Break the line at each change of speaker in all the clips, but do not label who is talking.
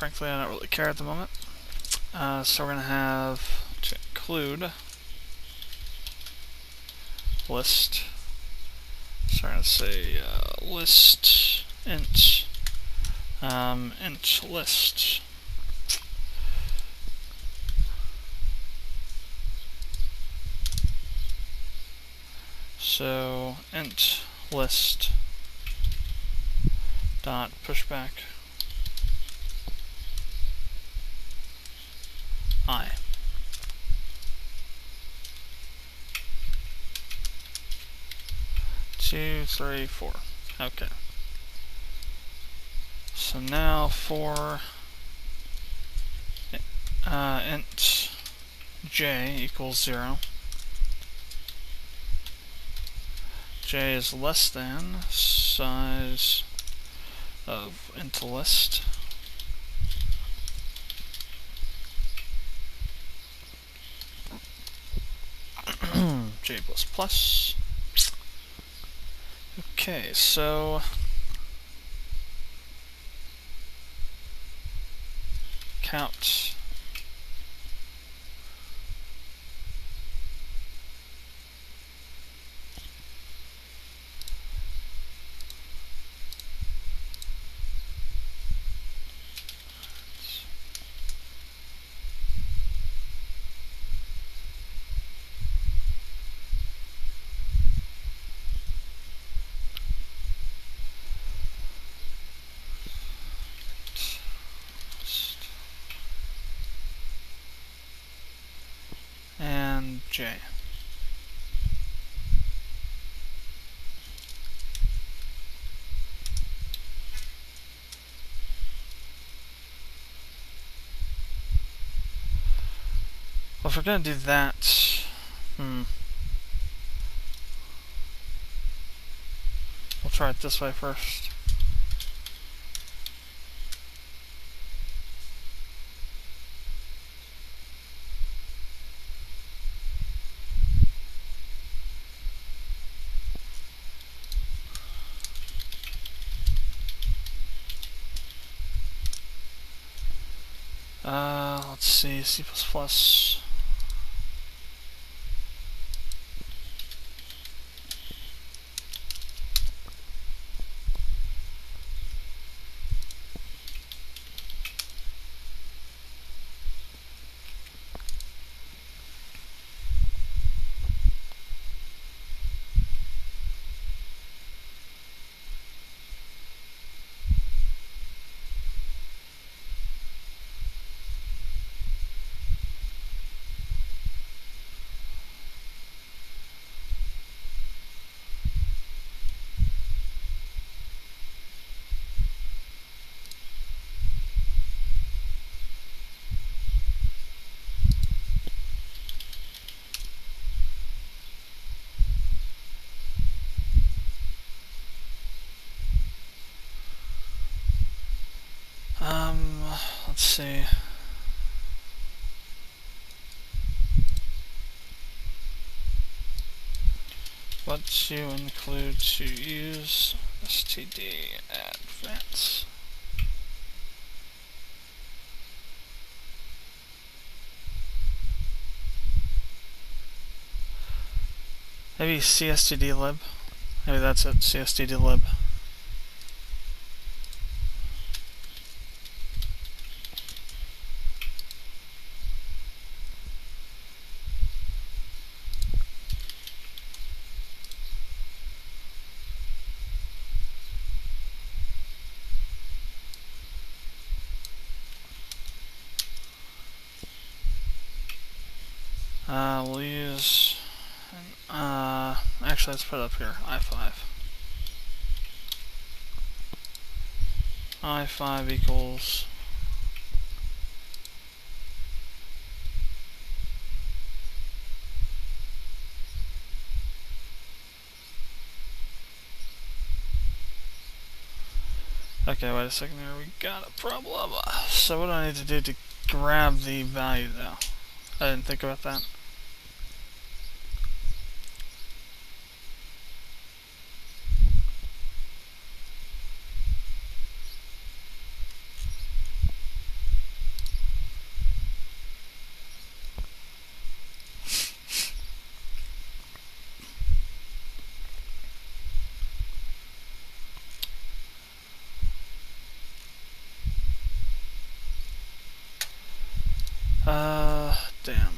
frankly, I don't really care at the moment. So we're going to have to include list. So we're going to say list int list. So int list dot pushback I. Two, three, four. Okay. So now for int j equals 0. J is less than size of int list. J plus plus. Okay, so count and j. Well, if we're going to do that, we'll try it this way first. Let's see, C++. Let's see. What to include to use std advance. Maybe cstdlib. Maybe that's it, cstdlib. We'll use, actually let's put it up here, I5. I5 equals okay, wait a second here, we got a problem. So what do I need to do to grab the value though? I didn't think about that. Damn.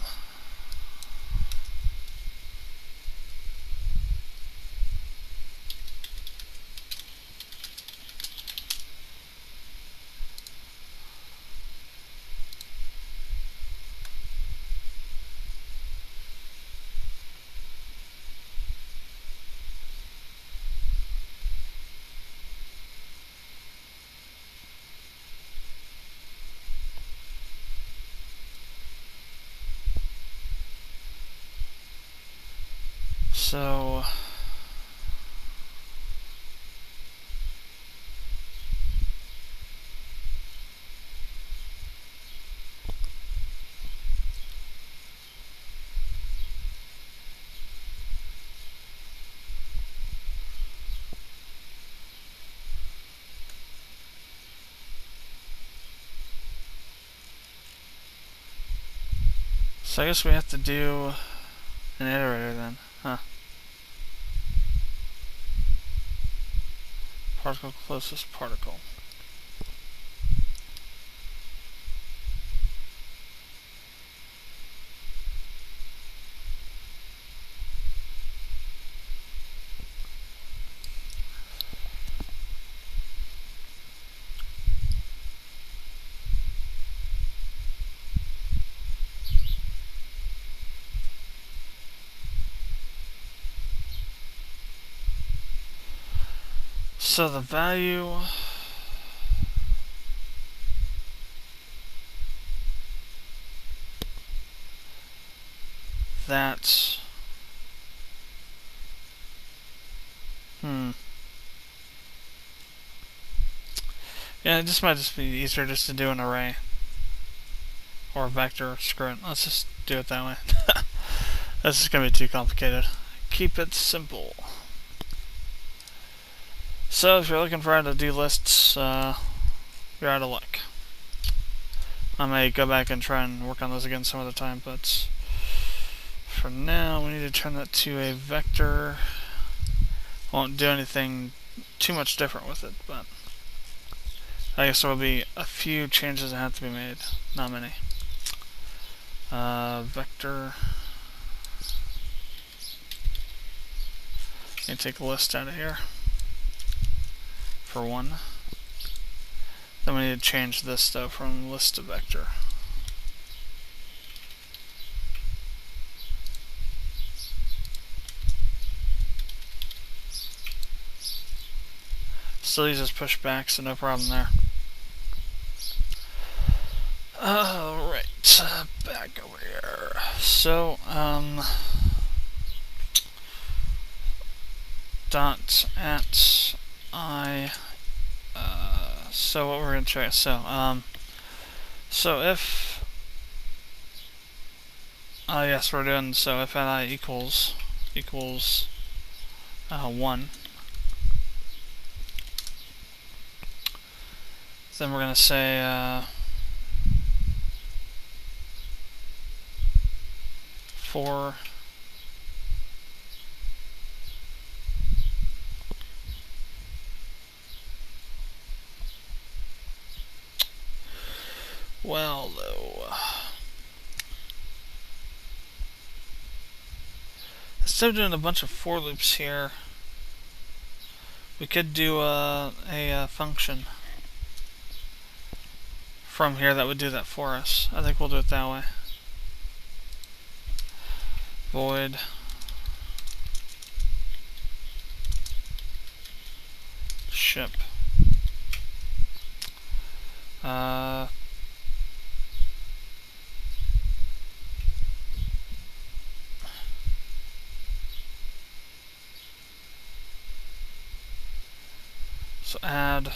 So I guess we have to do an iterator then, huh? Particle closest particle. So the value that yeah, it just might just be easier just to do an array or a vector. Screw it. Let's just do it that way. This is gonna be too complicated. Keep it simple. So if you're looking for how to do lists, you're out of luck. I may go back and try and work on those again some other time, but for now we need to turn that to a vector. Won't do anything too much different with it, but I guess there will be a few changes that have to be made. Not many. Vector. Let me take a list out of here for one. Then we need to change this though from list to vector. Still uses pushback, so no problem there. Alright, back over here. So, dot at I, so what we're going to try, so if, yes, we're doing, so if at I equals 1, then we're going to say, for well though, instead of doing a bunch of for loops here, we could do a function from here that would do that for us. I think we'll do it that way. Void ship so add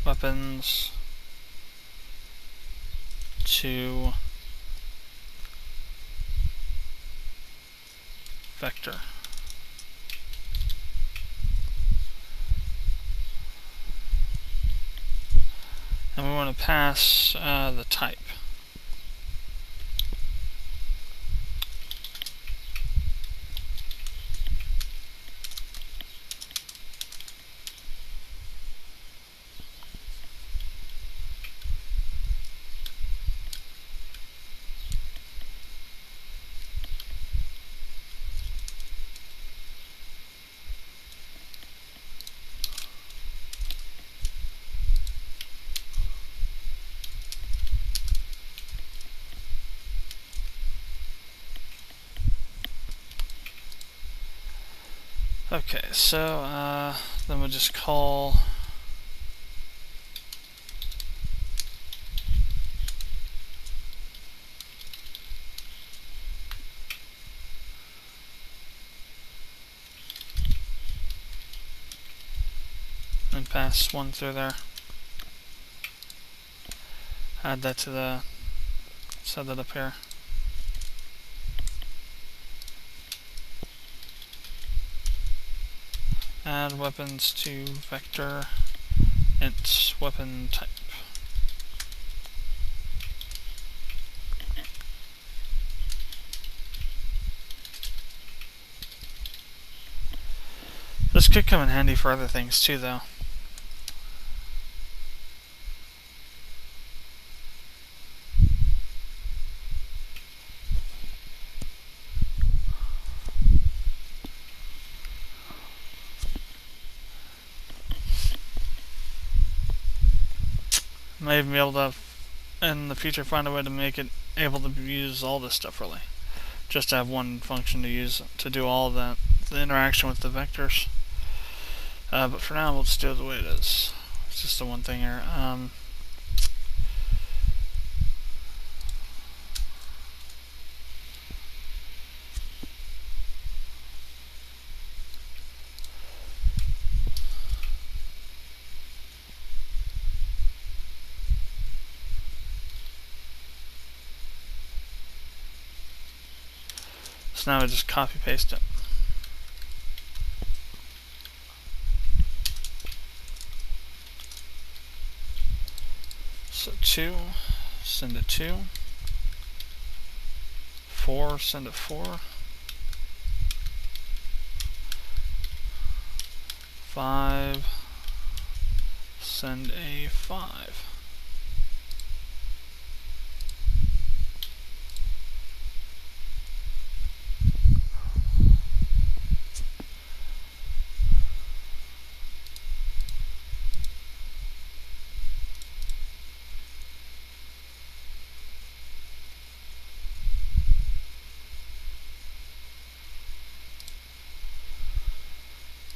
weapons to vector. And we want to pass the type. Okay, so then we'll just call and pass one through there. Add that to the, set that up here. Add weapons to vector int weapon type. This could come in handy for other things too, though. Might even be able to, in the future, find a way to make it able to use all this stuff, really. Just to have one function to use to do all of that, the interaction with the vectors. But for now, we'll just do it the way it is. It's just the one thing here. So now we just copy paste it. So 2, send it 2. 4, send it 4. 5, send a 5.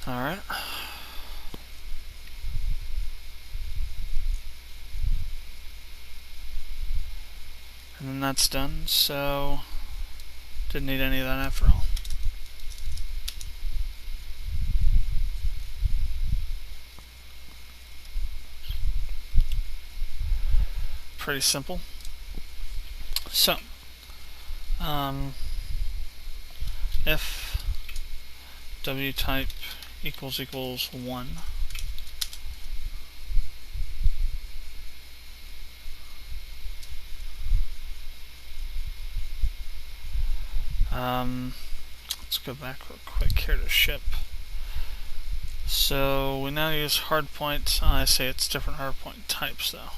Alright. And then that's done, so didn't need any of that after all. Pretty simple. So, if w type equals 1, let's go back real quick here to ship. So we now use hardpoint. I say it's different hardpoint types though.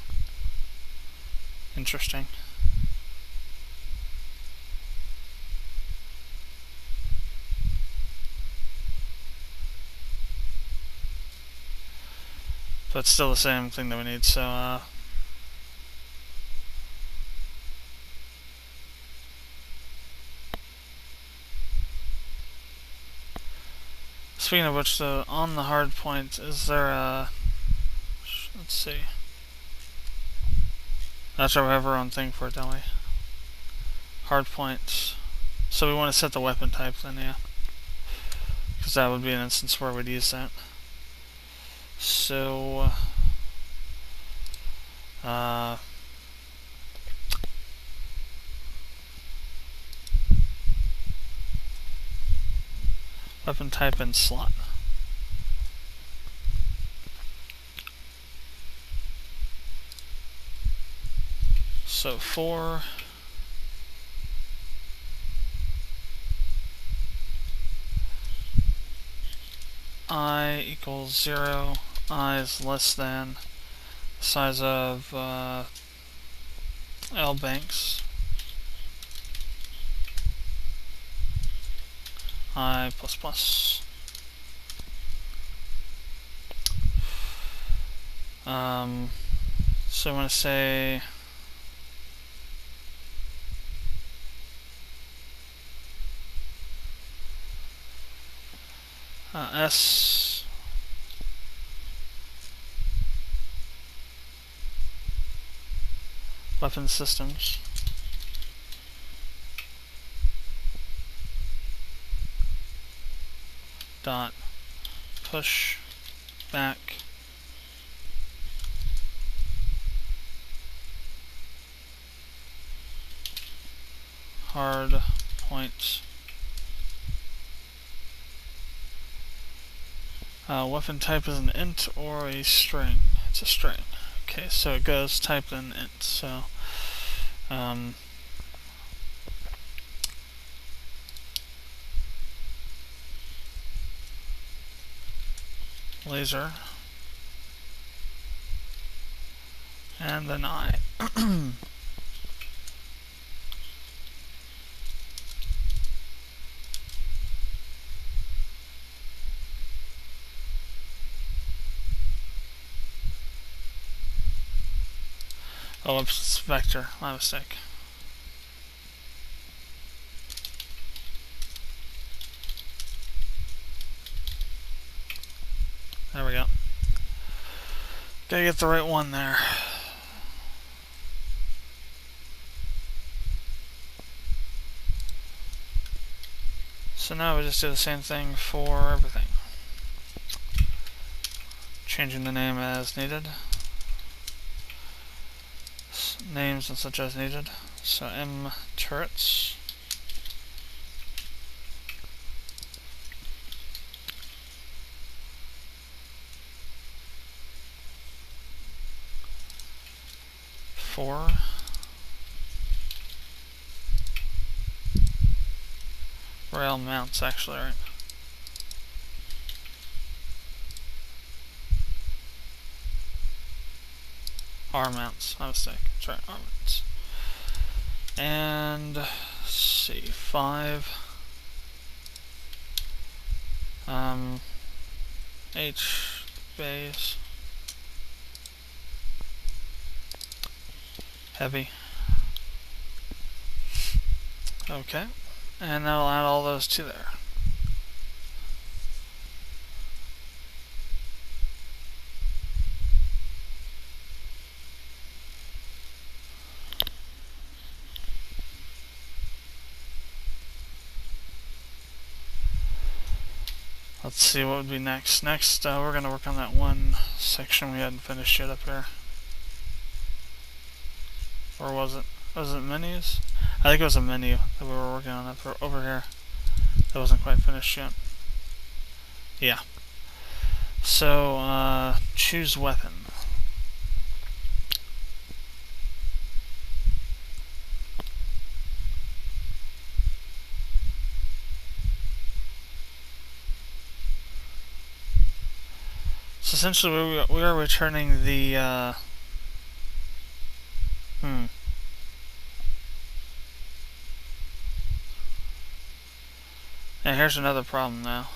Interesting. But it's still the same thing that we need, so speaking of which, though, on the hard point, is there a, let's see, that's our have our own thing for it, don't we? Hard points. So we want to set the weapon type then, yeah, because that would be an instance where we'd use that. So weapon type in slot. So 4 I equals 0, I is less than the size of L banks, I plus plus. So I'm going to say S weapon systems dot push back hard point. Weapon type is an int or a string. It's a string. Okay, so it goes typed in int. So laser and then I. Oh, it's vector. My mistake. There we go. Gotta get the right one there. So now we just do the same thing for everything. Changing the name as needed. Names and such as needed. So M turrets. Four. Rail mounts, actually, right? R mounts, my mistake. Sorry, R mounts. And let's see, 5. H base. Heavy. Okay. And that'll add all those to there. Let's see what would be next. Next, we're going to work on that one section we hadn't finished yet up here. Or was it? Was it menus? I think it was a menu that we were working on up over here. That wasn't quite finished yet. Yeah. So, choose weapon. So essentially we are returning the, And here's another problem now.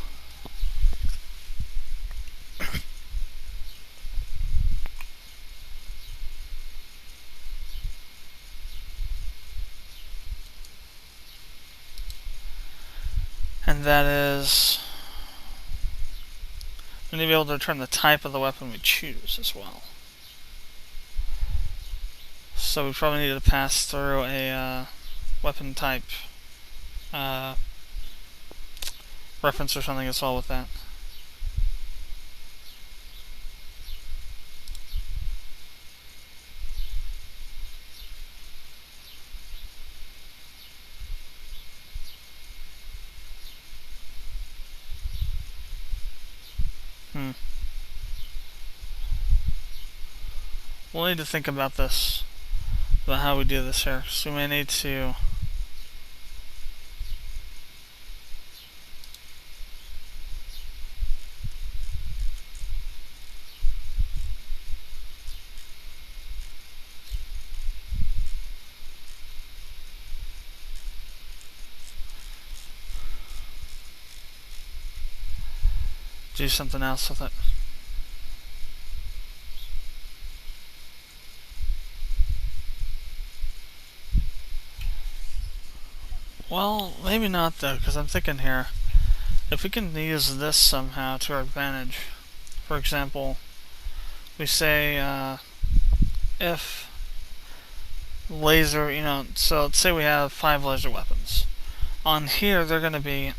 And that is, we need to be able to return the type of the weapon we choose as well. So we probably need to pass through a weapon type reference or something as well with that. We'll need to think about this, about how we do this here. So we may need to do something else with it. Well, maybe not though, because I'm thinking here, if we can use this somehow to our advantage, for example, we say if laser, so let's say we have 5 laser weapons. On here, they're going to be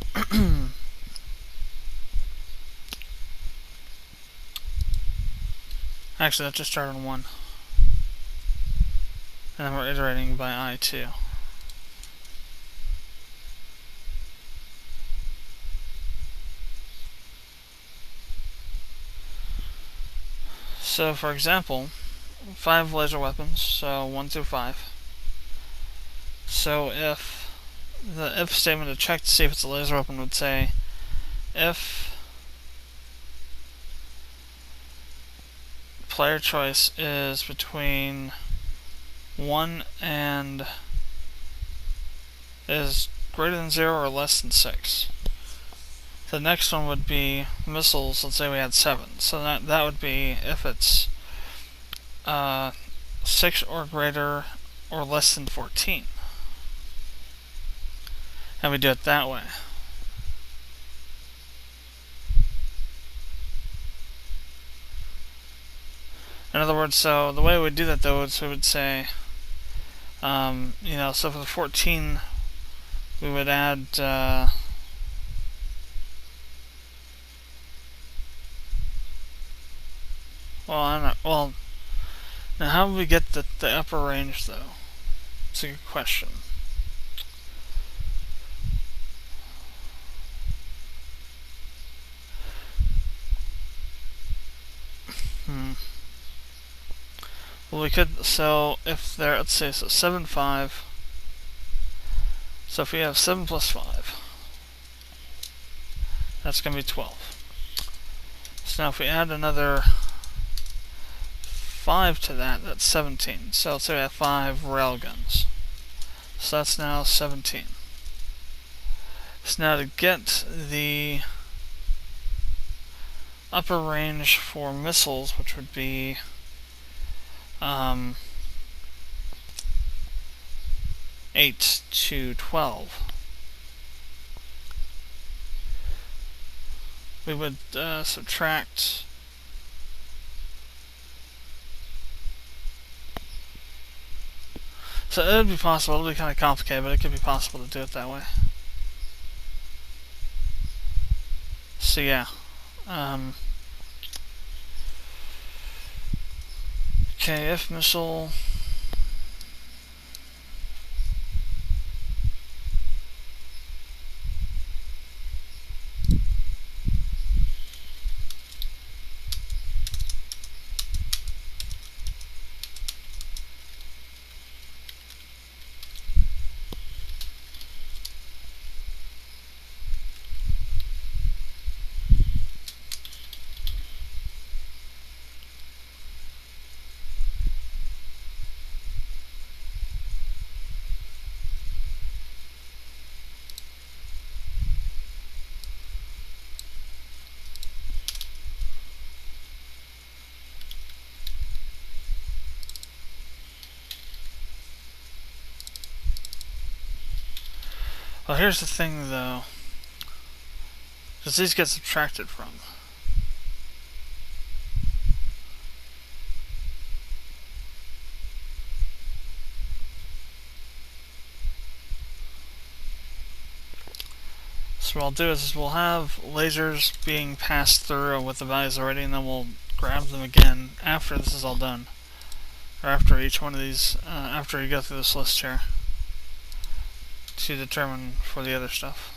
actually, let's just start on 1. And then we're iterating by I2. So, for example, 5 laser weapons, so 1 through 5. So if the if statement to check to see if it's a laser weapon would say if player choice is between 1 and is greater than 0 or less than 6. The next one would be missiles. Let's say we had 7. So that would be if it's 6 or greater or less than 14. And we do it that way. In other words, so the way we would do that though is we would say, so for the 14, we would add, now how would we get the upper range though? It's a good question. Well, we could, so if there, let's say, so 7, 5. So if we have 7 plus 5, that's going to be 12. So now if we add another 5 to that, that's 17. So let's say we have 5 railguns. So that's now 17. So now to get the upper range for missiles, which would be 8 to 12, we would subtract so it would be possible, it would be kind of complicated, but it could be possible to do it that way. So yeah. Okay, if missile well, here's the thing though, because these get subtracted from. So what I'll do is we'll have lasers being passed through with the values already, and then we'll grab them again after this is all done. Or after each one of these, after you go through this list here, to determine for the other stuff.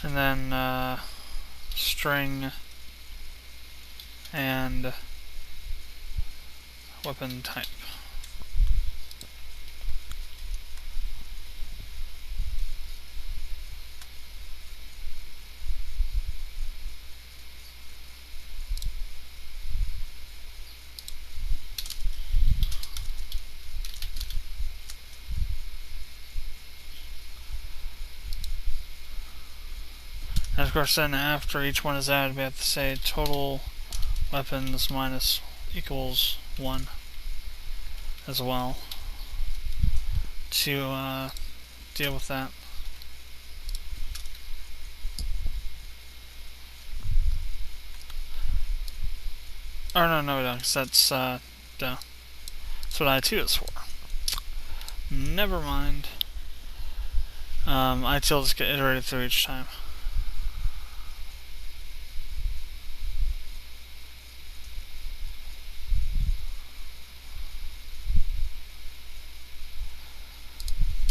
And then string and weapon type. And of course then after each one is added we have to say total weapons minus equals 1 as well to deal with that. Or no, we don't, because that's what I2 is for. Never mind. I2 will just get iterated through each time.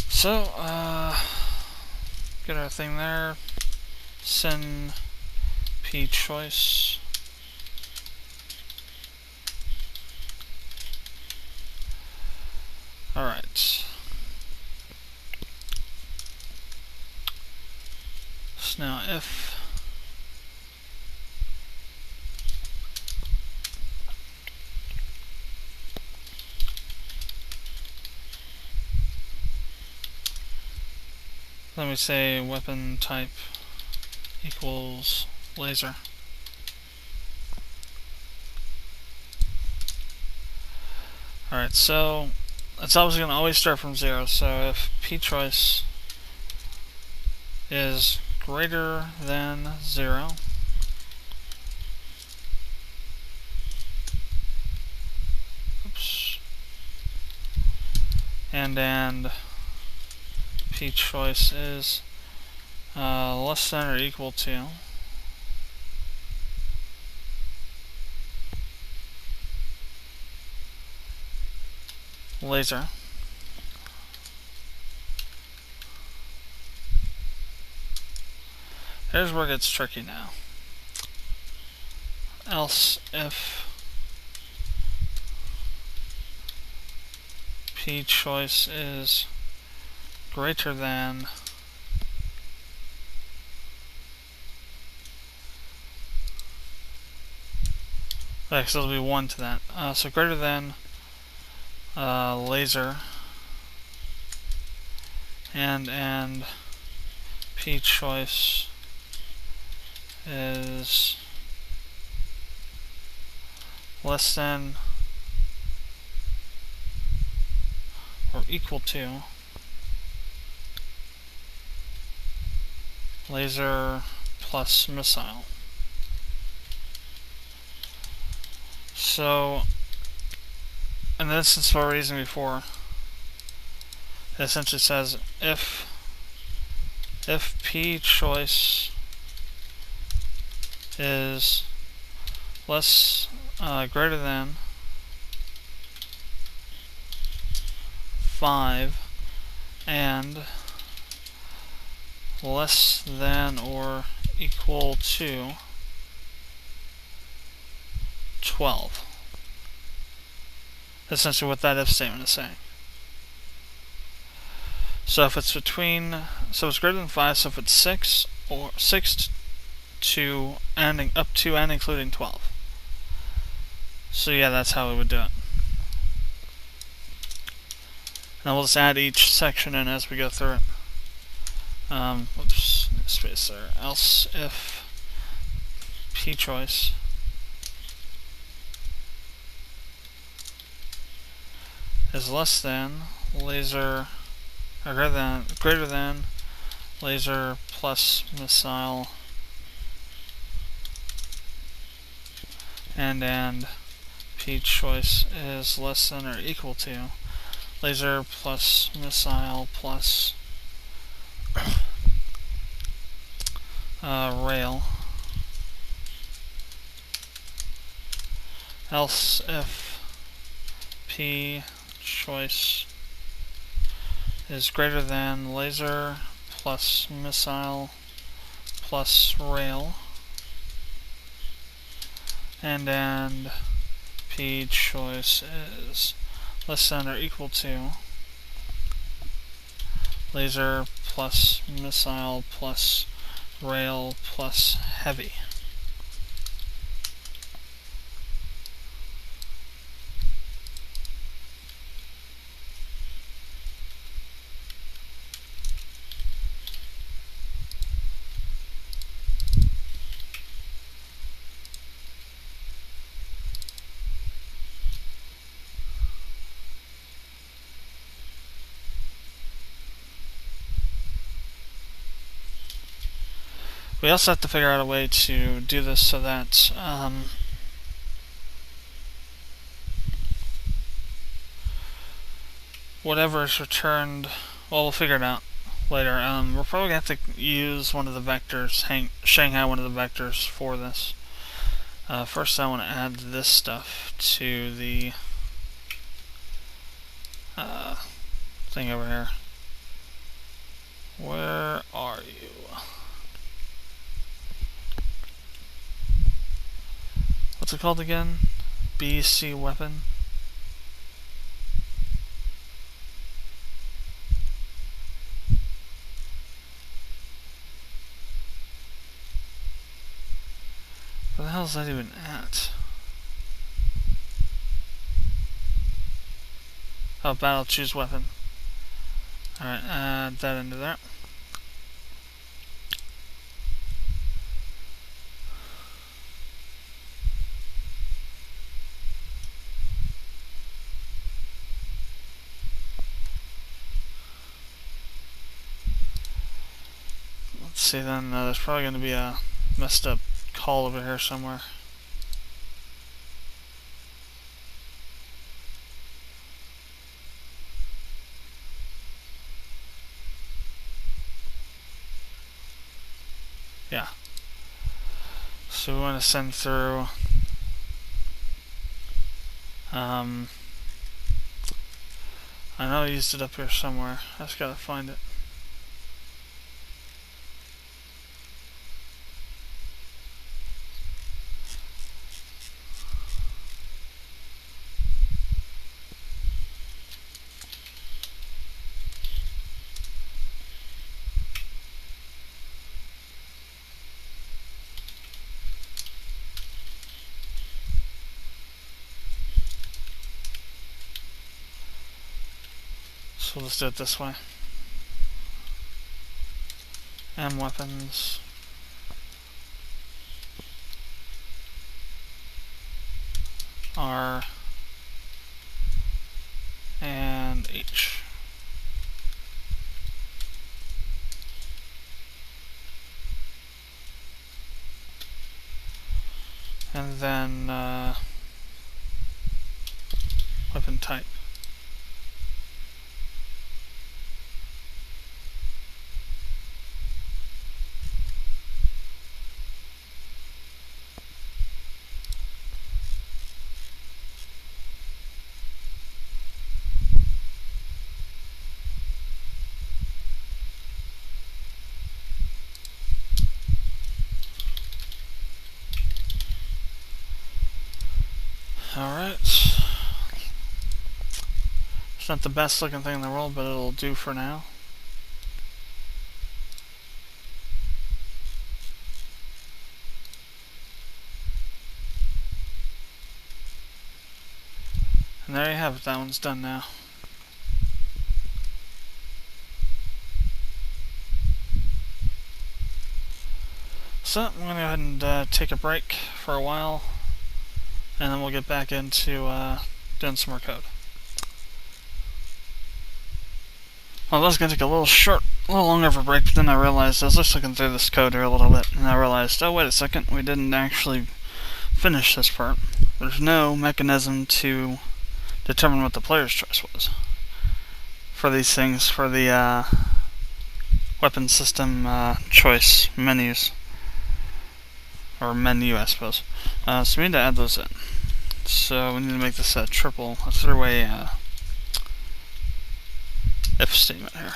So, get our thing there. Send P choice. Alright. So now if let me say weapon type equals laser. Alright, so it's obviously going to always start from 0, so if P choice is greater than 0, oops, and P choice is less than or equal to laser, here's where it gets tricky now. Else if P choice is greater than so it'll be 1 to that. So greater than laser and P choice is less than or equal to laser plus missile. So, in this instance, for a reason before, it essentially says if P choice is greater than 5 and less than or equal to 12. That's essentially what that if statement is saying. So if it's it's greater than 5, so if it's 6 or 6 to and up to and including 12. So yeah, that's how we would do it. Now we'll just add each section in as we go through it. Whoops, space there. Else if P choice is less than laser or greater than laser plus missile and P choice is less than or equal to laser plus missile plus rail. Else if P choice is greater than laser plus missile plus rail and P choice is less than or equal to laser plus missile plus rail plus heavy. We also have to figure out a way to do this so that whatever is returned, well, we'll figure it out later. We're probably going to have to use one of the vectors, Shanghai one of the vectors for this. First I want to add this stuff to the thing over here. Where are you? What's it called again? BC weapon? Where the hell is that even at? Oh, battle choose weapon. Alright, add that into there. Let's see then, there's probably going to be a messed up call over here somewhere. Yeah. So we want to send through I know I used it up here somewhere. I just gotta find it. So let's do it this way. M weapons. R and H. And then weapon type. Alright. It's not the best looking thing in the world, but it'll do for now. And there you have it, that one's done now. So, I'm going to go ahead and take a break for a while, and then we'll get back into doing some more code. Well, that was going to take a little longer of a break, but then I realized, I was just looking through this code here a little bit, and I realized, oh wait a second, we didn't actually finish this part. There's no mechanism to determine what the player's choice was for these things, for the weapon system choice menus. Or menu, I suppose. So we need to add those in. So we need to make this a three-way if statement here.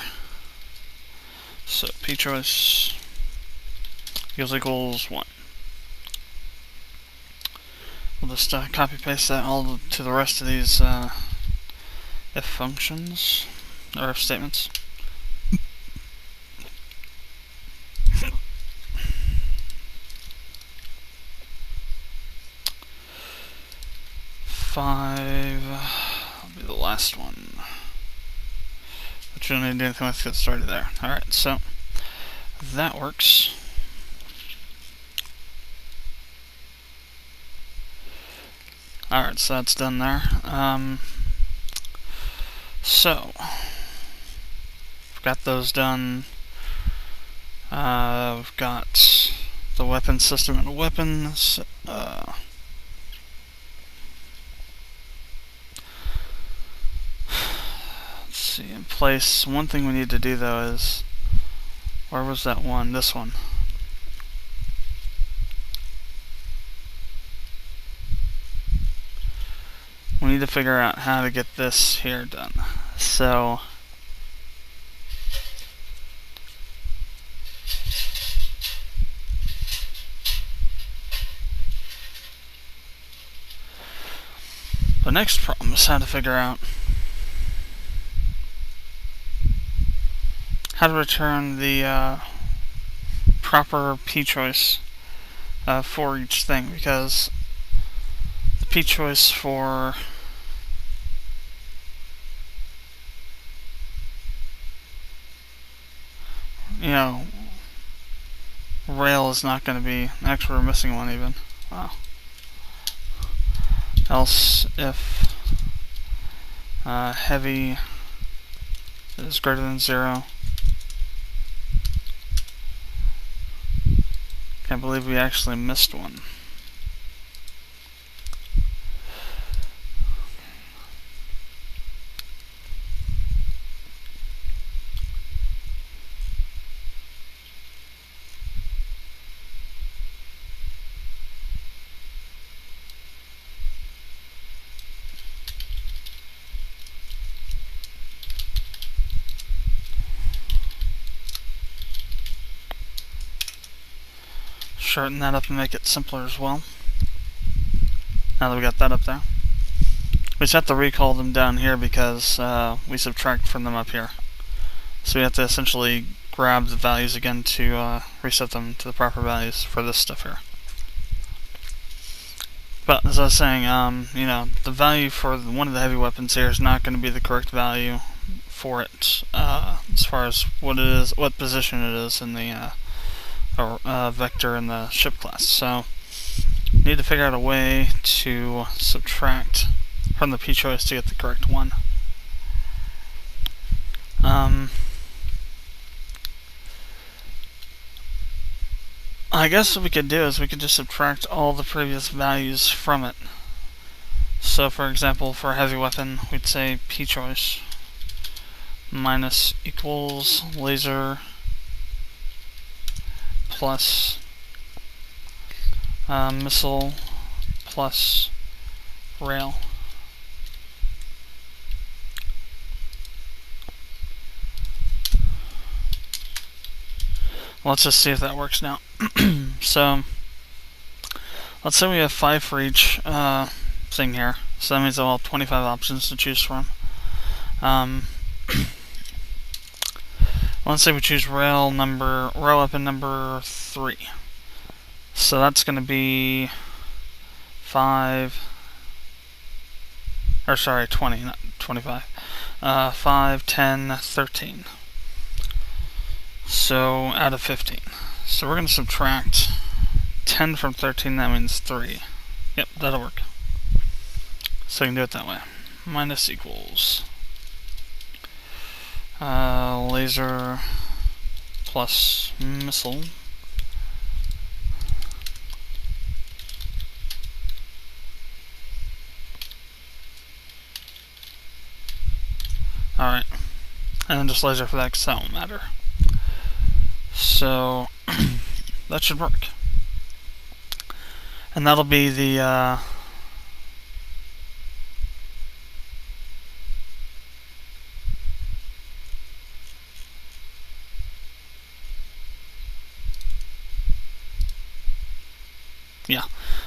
So p choice equals 1. We'll just copy paste that all to the rest of these if functions or if statements. Will be the last one. But you don't need to do anything with it, get started there. Alright, so that works. Alright, so that's done there. So we've got those done. We've got the weapon system and weapons. Let's see, in place. One thing we need to do though is, where was that one? This one. We need to figure out how to get this here done. So the next problem is how to figure out how to return the proper P choice for each thing, because the P choice for rail is not going to be. Actually, we're missing one even. Wow. Else if heavy is greater than 0. Can't believe we actually missed one. Shorten that up and make it simpler as well. Now that we got that up there, we just have to recall them down here because we subtract from them up here. So we have to essentially grab the values again to reset them to the proper values for this stuff here. But as I was saying, the value for one of the heavy weapons here is not going to be the correct value for it as far as what it is, what position it is in the vector in the ship class. So need to figure out a way to subtract from the P choice to get the correct one. I guess what we could do is we could just subtract all the previous values from it. So for example, for a heavy weapon, we'd say P choice minus equals laser plus missile plus rail. Let's just see if that works now. So let's say we have 5 for each thing here. So that means I'll have 25 options to choose from. Let's say we choose rail weapon number 3. So that's going to be 20, not 25. 5, 10, 13. So out of 15. So we're going to subtract 10 from 13, that means 3. Yep, that'll work. So we can do it that way. Minus equals laser plus missile alright, and then just laser for that because that won't matter. So that should work. And that'll be the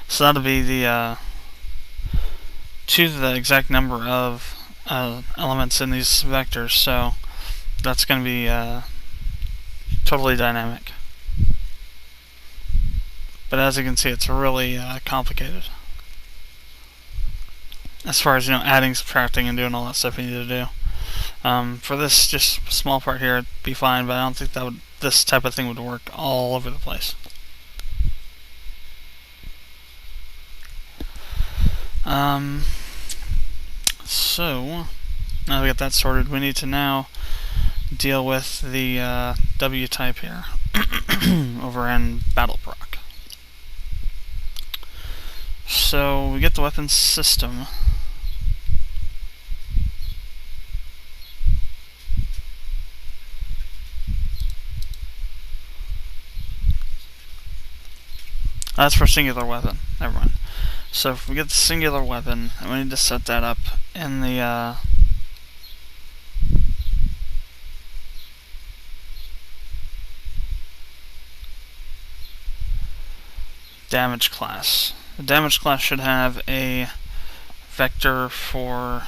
so that'll be the to the exact number of elements in these vectors. So that's going to be totally dynamic. But as you can see, it's really complicated as far as adding, subtracting, and doing all that stuff you need to do. For this just small part here, it'd be fine, but I don't think this type of thing would work all over the place. So now we got that sorted, we need to now deal with the W type here. over in Battle Proc. So we get the weapons system. That's for singular weapon. Never mind. So if we get the singular weapon, we need to set that up in the damage class. The damage class should have a vector for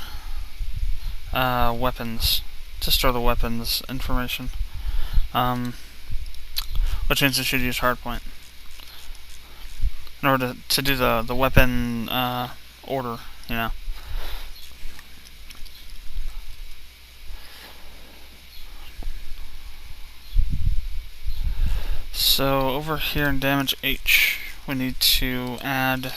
weapons, to store the weapons information, which means it should use hardpoint in order to do the weapon order, you know. So over here in damage H, we need to add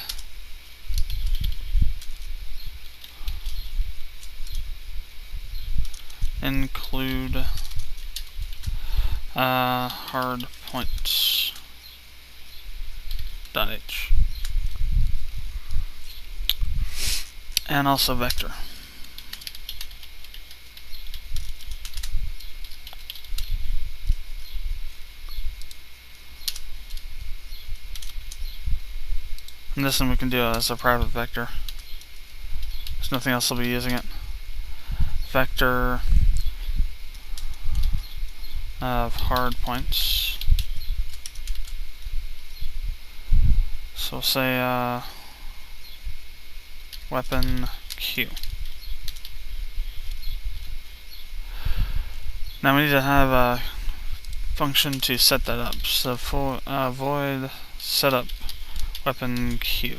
include hard points .h, and also vector. And this one we can do as a private vector. There's nothing else will be using it. Vector of hard points. So we'll say weapon Q. Now we need to have a function to set that up. So for void setup weapon Q.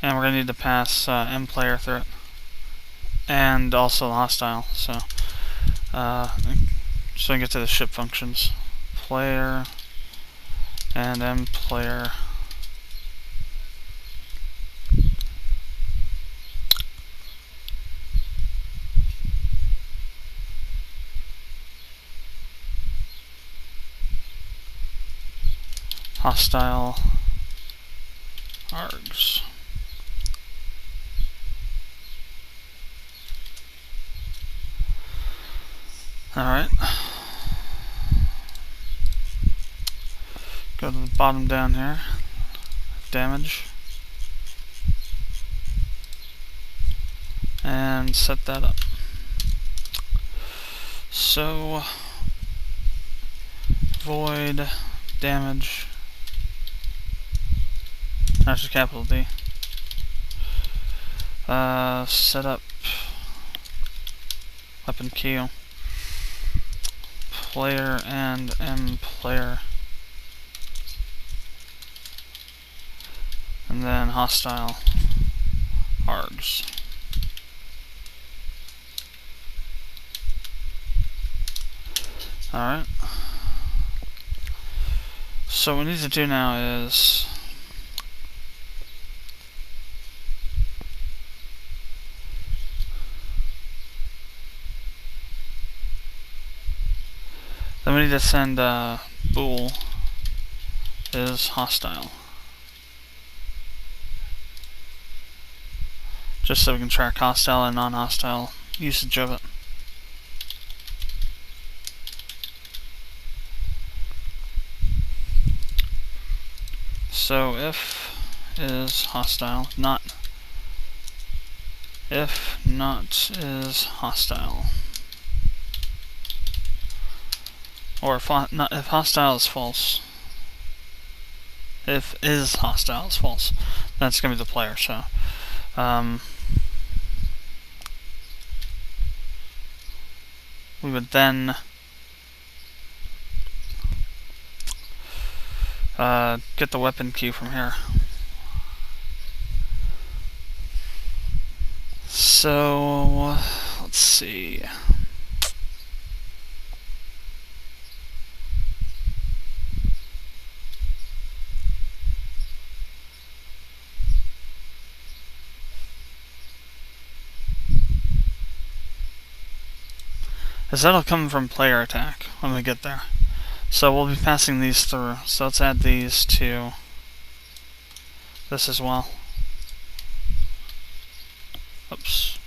And we're going to need to pass mPlayer through it. And also the hostile. So we get to the ship functions. Player and mPlayer. Hostile args. Alright. Go to the bottom down here. Damage. And set that up. So void damage. Actually, capital D. Set up weapon Q. Player and mPlayer. And then hostile args. Alright. So what we need to do now is then we need to send bool is hostile, just so we can track hostile and non-hostile usage of it. So if is hostile, if not is hostile, or if hostile is false, if is hostile is false, that's going to be the player. So we would then get the weapon key from here. So let's see. Because that'll come from player attack when we get there. So we'll be passing these through. So let's add these to this as well. Oops.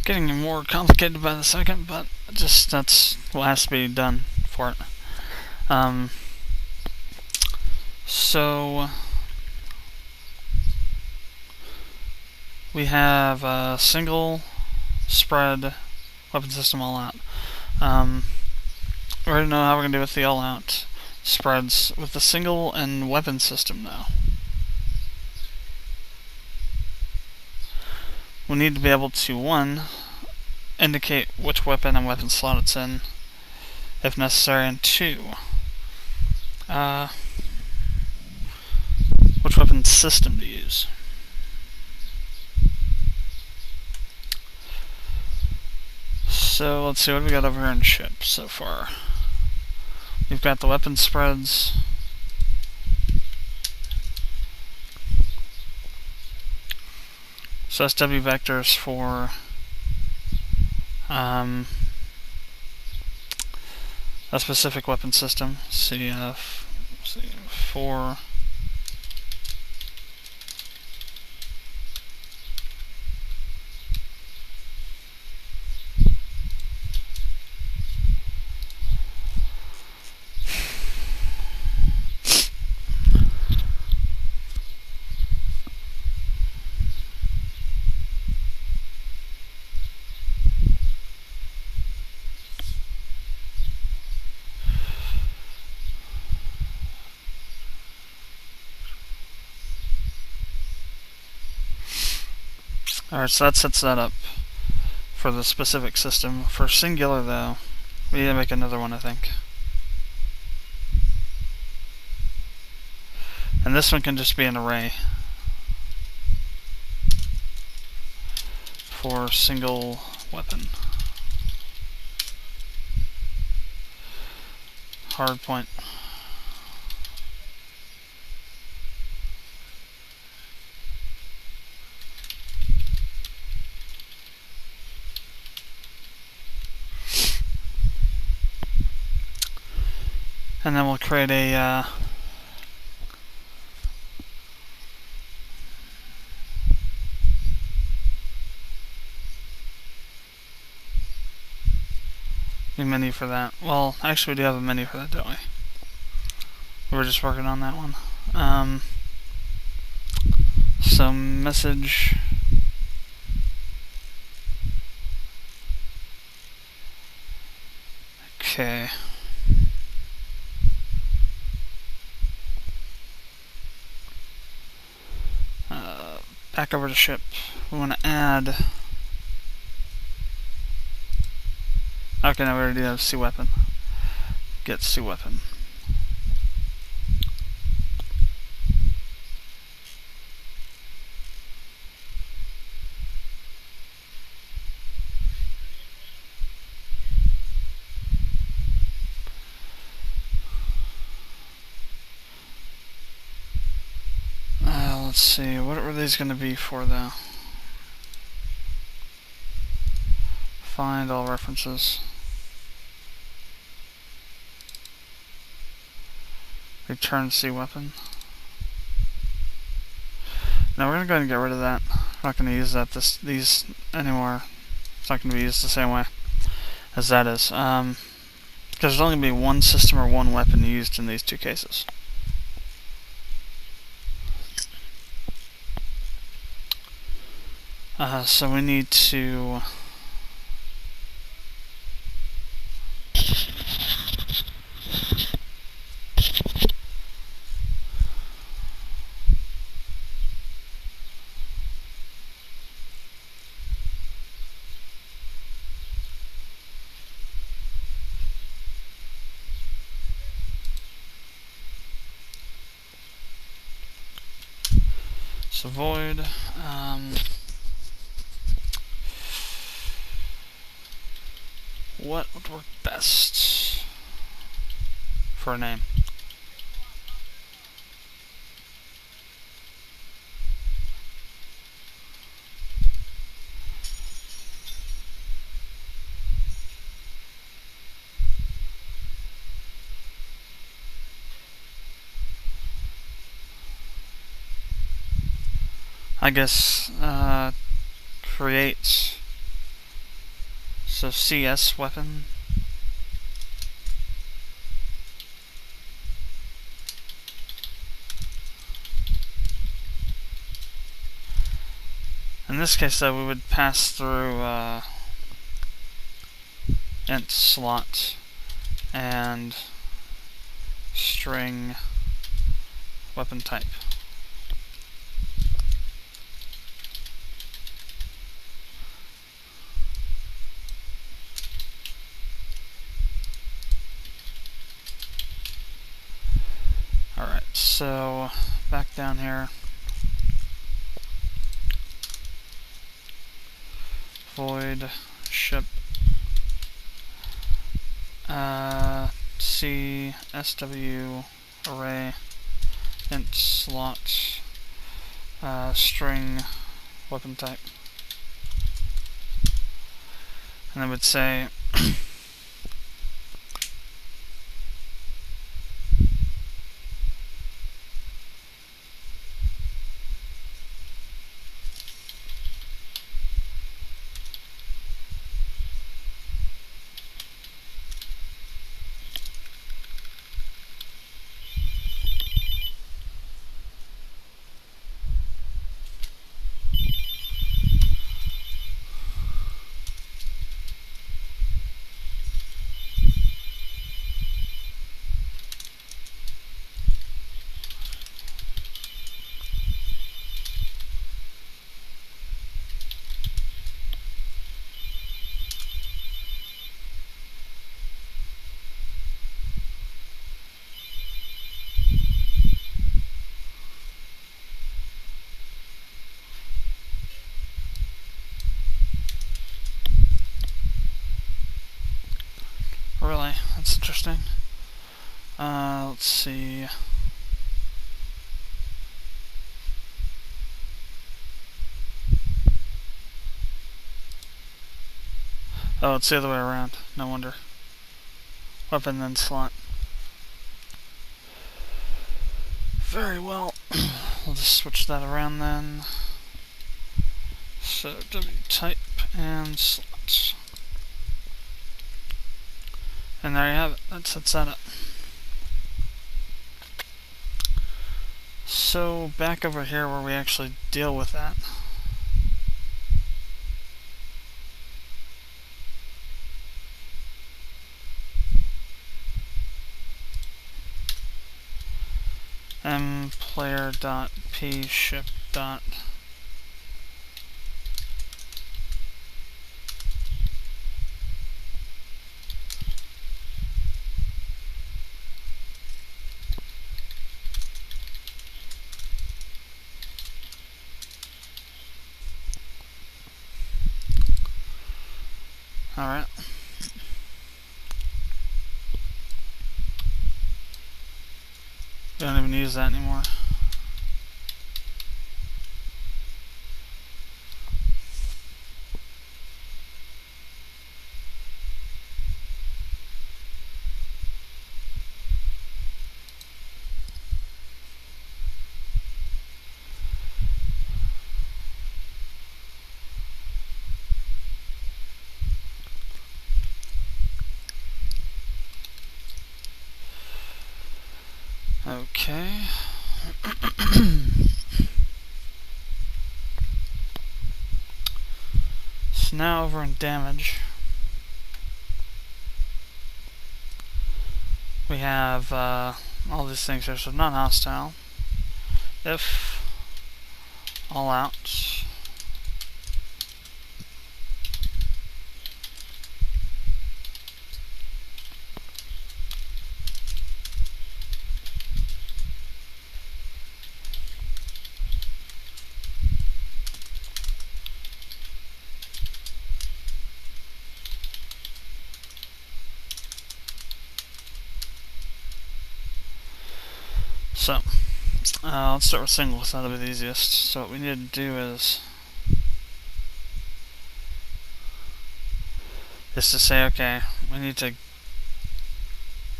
Getting more complicated by the second, but just that's what has to be done for it. So we have a single spread weapon system all out. We already know how we're going to do with the all out spreads with the single and weapon system now. We need to be able to, one, indicate which weapon and weapon slot it's in, if necessary, and two, which weapon system to use. So let's see what we got over here in ship so far. We've got the weapon spreads. So SW vectors for a specific weapon system. CF4. Alright, so that sets that up for the specific system. For singular, though, we need to make another one, I think. And this one can just be an array for single weapon. Hard point. And then we'll create a menu for that. Well, actually we do have a menu for that, don't we? We were just working on that one. So message. Okay. Back over to ship. We want to add. Okay, now we already have C weapon. Get C weapon. Let's see, what were these going to be for, though? Find all references. Return C weapon. Now we're going to go ahead and get rid of that. We're not going to use these anymore. It's not going to be used the same way as that is. Because there's only going to be one system or one weapon used in these two cases. So we need to void. What would work best for a name? I guess, create, so CS weapon. In this case, though, we would pass through int slot and string weapon type. Alright, so back down here. Void ship C SW array int slot string weapon type, and I would say really, that's interesting. Let's see. Oh, it's the other way around. No wonder. Weapon then slot. Very well. We'll just switch that around then. So W type and slots. And there you have it. That sets that up. So back over here where we actually deal with that. mplayer.pship. Alright. We don't even use that anymore. Okay. So now over in damage, we have all these things here. So non-hostile, if all out, so let's start with singles. That'll be the easiest. So what we need to do is to say, okay, we need to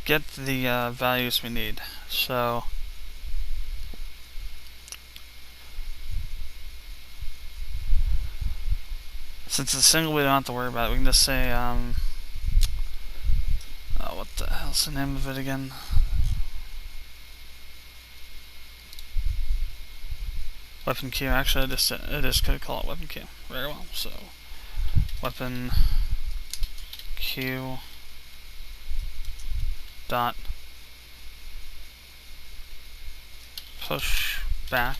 get the values we need. So Since it's single, we don't have to worry about it. We can just say, what the hell's the name of it again? Weapon queue. Actually, I just could call it weapon queue. Very well. So, weapon queue dot push back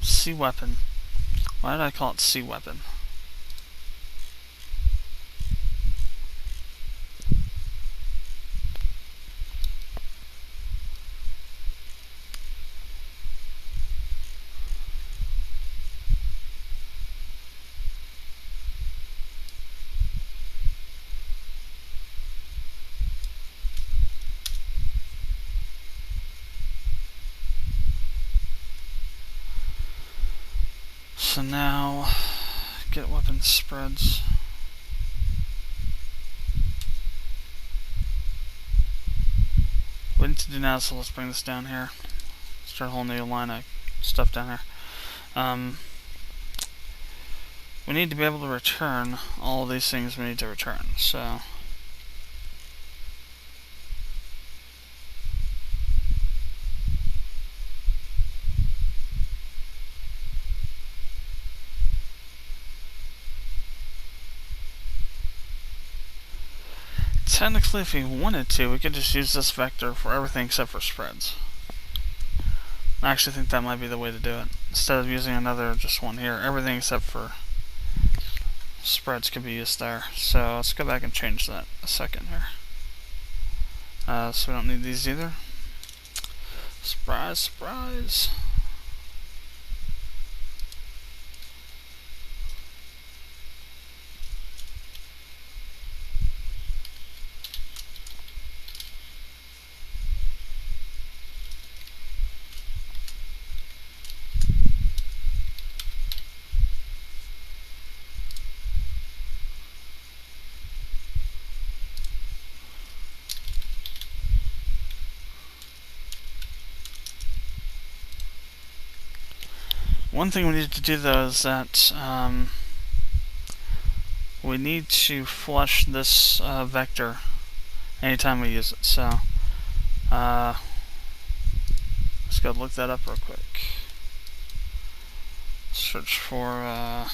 C weapon. Why did I call it C weapon? So now, get weapon spreads. What I need to do now, so let's bring this down here. Start a whole new line of stuff down here. We need to be able to return all of these things we need to return. So technically, if we wanted to, we could just use this vector for everything except for spreads. I actually think that might be the way to do it. Instead of using another, just one here, everything except for spreads could be used there. So let's go back and change that a second here. So we don't need these either. Surprise, surprise. One thing we need to do though is that we need to flush this vector anytime we use it. So let's go look that up real quick. Search for